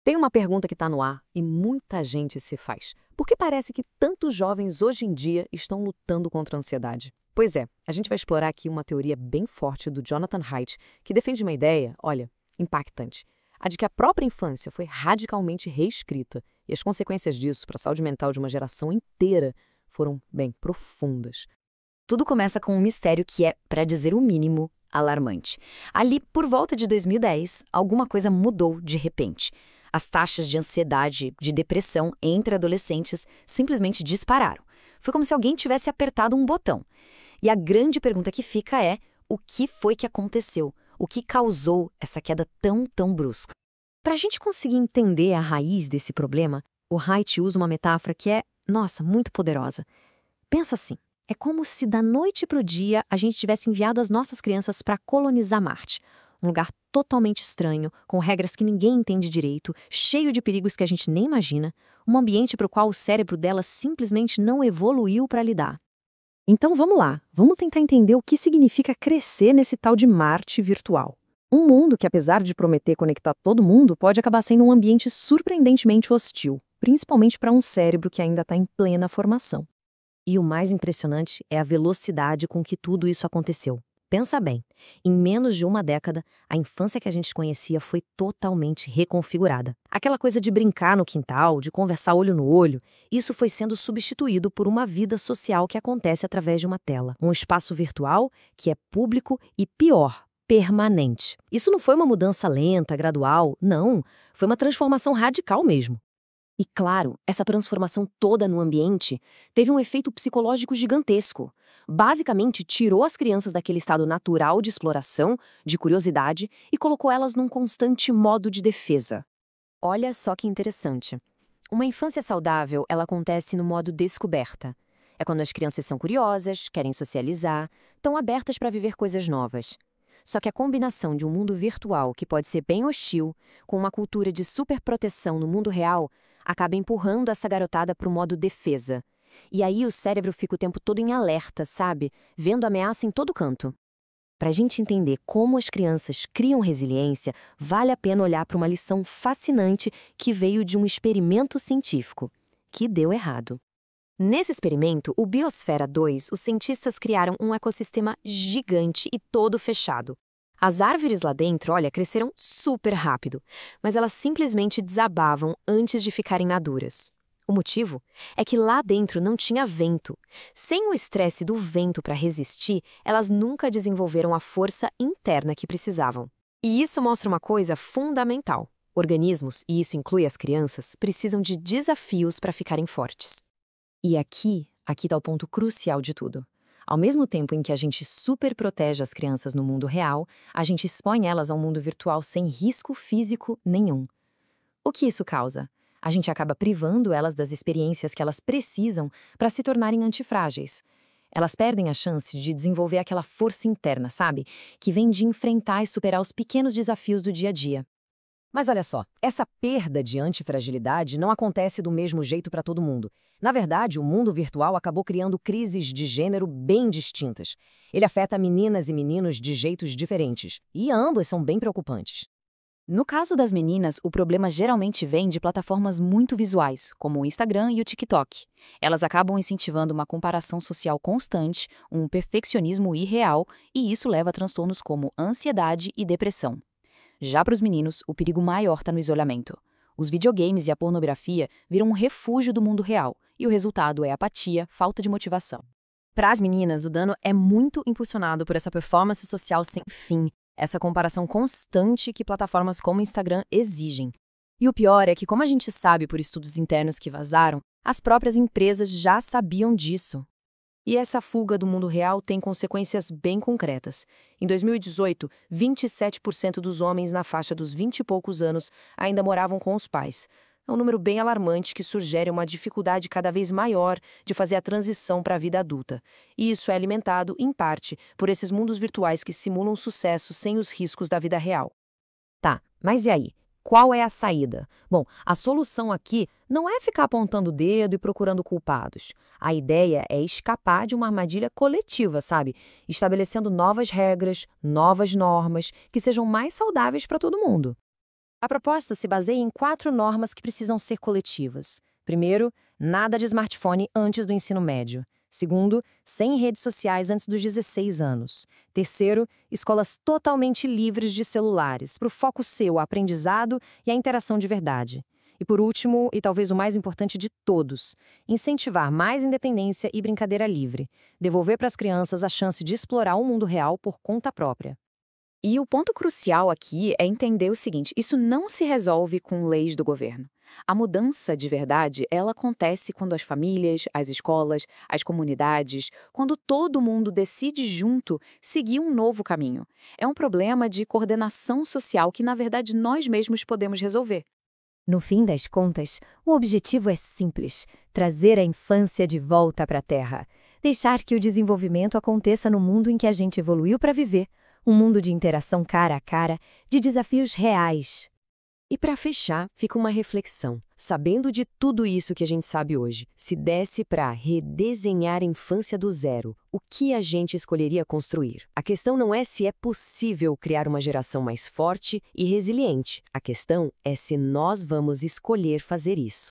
Tem uma pergunta que está no ar e muita gente se faz. Por que parece que tantos jovens hoje em dia estão lutando contra a ansiedade? Pois é, a gente vai explorar aqui uma teoria bem forte do Jonathan Haidt, que defende uma ideia, olha, impactante. A de que a própria infância foi radicalmente reescrita e as consequências disso para a saúde mental de uma geração inteira foram, bem, profundas. Tudo começa com um mistério que é, para dizer o mínimo, alarmante. Ali, por volta de 2010, alguma coisa mudou de repente. As taxas de ansiedade, de depressão entre adolescentes simplesmente dispararam. Foi como se alguém tivesse apertado um botão. E a grande pergunta que fica é: o que foi que aconteceu? O que causou essa queda tão brusca? Para a gente conseguir entender a raiz desse problema, o Haidt usa uma metáfora que é, nossa, muito poderosa. Pensa assim, é como se da noite para o dia a gente tivesse enviado as nossas crianças para colonizar Marte. Um lugar totalmente estranho, com regras que ninguém entende direito, cheio de perigos que a gente nem imagina, um ambiente para o qual o cérebro delas simplesmente não evoluiu para lidar. Então vamos lá, vamos tentar entender o que significa crescer nesse tal de Marte virtual. Um mundo que, apesar de prometer conectar todo mundo, pode acabar sendo um ambiente surpreendentemente hostil, principalmente para um cérebro que ainda está em plena formação. E o mais impressionante é a velocidade com que tudo isso aconteceu. Pensa bem, em menos de uma década, a infância que a gente conhecia foi totalmente reconfigurada. Aquela coisa de brincar no quintal, de conversar olho no olho, isso foi sendo substituído por uma vida social que acontece através de uma tela. Um espaço virtual que é público e, pior, permanente. Isso não foi uma mudança lenta, gradual, não. Foi uma transformação radical mesmo. E claro, essa transformação toda no ambiente teve um efeito psicológico gigantesco. Basicamente, tirou as crianças daquele estado natural de exploração, de curiosidade, e colocou elas num constante modo de defesa. Olha só que interessante. Uma infância saudável, ela acontece no modo descoberta. É quando as crianças são curiosas, querem socializar, estão abertas para viver coisas novas. Só que a combinação de um mundo virtual que pode ser bem hostil, com uma cultura de superproteção no mundo real, acaba empurrando essa garotada para o modo defesa. E aí o cérebro fica o tempo todo em alerta, sabe? Vendo ameaça em todo canto. Para a gente entender como as crianças criam resiliência, vale a pena olhar para uma lição fascinante que veio de um experimento científico, que deu errado. Nesse experimento, o Biosfera 2, os cientistas criaram um ecossistema gigante e todo fechado. As árvores lá dentro, olha, cresceram super rápido, mas elas simplesmente desabavam antes de ficarem maduras. O motivo é que lá dentro não tinha vento. Sem o estresse do vento para resistir, elas nunca desenvolveram a força interna que precisavam. E isso mostra uma coisa fundamental. Organismos, e isso inclui as crianças, precisam de desafios para ficarem fortes. E aqui está o ponto crucial de tudo. Ao mesmo tempo em que a gente super protege as crianças no mundo real, a gente expõe elas a um mundo virtual sem risco físico nenhum. O que isso causa? A gente acaba privando elas das experiências que elas precisam para se tornarem antifrágeis. Elas perdem a chance de desenvolver aquela força interna, sabe? Que vem de enfrentar e superar os pequenos desafios do dia a dia. Mas olha só, essa perda de antifragilidade não acontece do mesmo jeito para todo mundo. Na verdade, o mundo virtual acabou criando crises de gênero bem distintas. Ele afeta meninas e meninos de jeitos diferentes, e ambos são bem preocupantes. No caso das meninas, o problema geralmente vem de plataformas muito visuais, como o Instagram e o TikTok. Elas acabam incentivando uma comparação social constante, um perfeccionismo irreal, e isso leva a transtornos como ansiedade e depressão. Já para os meninos, o perigo maior está no isolamento. Os videogames e a pornografia viram um refúgio do mundo real, e o resultado é apatia, falta de motivação. Para as meninas, o dano é muito impulsionado por essa performance social sem fim, essa comparação constante que plataformas como o Instagram exigem. E o pior é que, como a gente sabe por estudos internos que vazaram, as próprias empresas já sabiam disso. E essa fuga do mundo real tem consequências bem concretas. Em 2018, 27% dos homens na faixa dos 20 e poucos anos ainda moravam com os pais. É um número bem alarmante que sugere uma dificuldade cada vez maior de fazer a transição para a vida adulta. E isso é alimentado, em parte, por esses mundos virtuais que simulam sucesso sem os riscos da vida real. Tá, mas e aí? Qual é a saída? Bom, a solução aqui não é ficar apontando o dedo e procurando culpados. A ideia é escapar de uma armadilha coletiva, sabe? Estabelecendo novas regras, novas normas, que sejam mais saudáveis para todo mundo. A proposta se baseia em 4 normas que precisam ser coletivas. Primeiro, nada de smartphone antes do ensino médio. Segundo, sem redes sociais antes dos 16 anos. Terceiro, escolas totalmente livres de celulares, para o foco ser o aprendizado e a interação de verdade. E por último, e talvez o mais importante de todos, incentivar mais independência e brincadeira livre. Devolver para as crianças a chance de explorar o mundo real por conta própria. E o ponto crucial aqui é entender o seguinte: isso não se resolve com leis do governo. A mudança de verdade, ela acontece quando as famílias, as escolas, as comunidades, quando todo mundo decide junto seguir um novo caminho. É um problema de coordenação social que, na verdade, nós mesmos podemos resolver. No fim das contas, o objetivo é simples: trazer a infância de volta para a Terra. Deixar que o desenvolvimento aconteça no mundo em que a gente evoluiu para viver. Um mundo de interação cara a cara, de desafios reais. E para fechar, fica uma reflexão. Sabendo de tudo isso que a gente sabe hoje, se desse para redesenhar a infância do zero, o que a gente escolheria construir? A questão não é se é possível criar uma geração mais forte e resiliente. A questão é se nós vamos escolher fazer isso.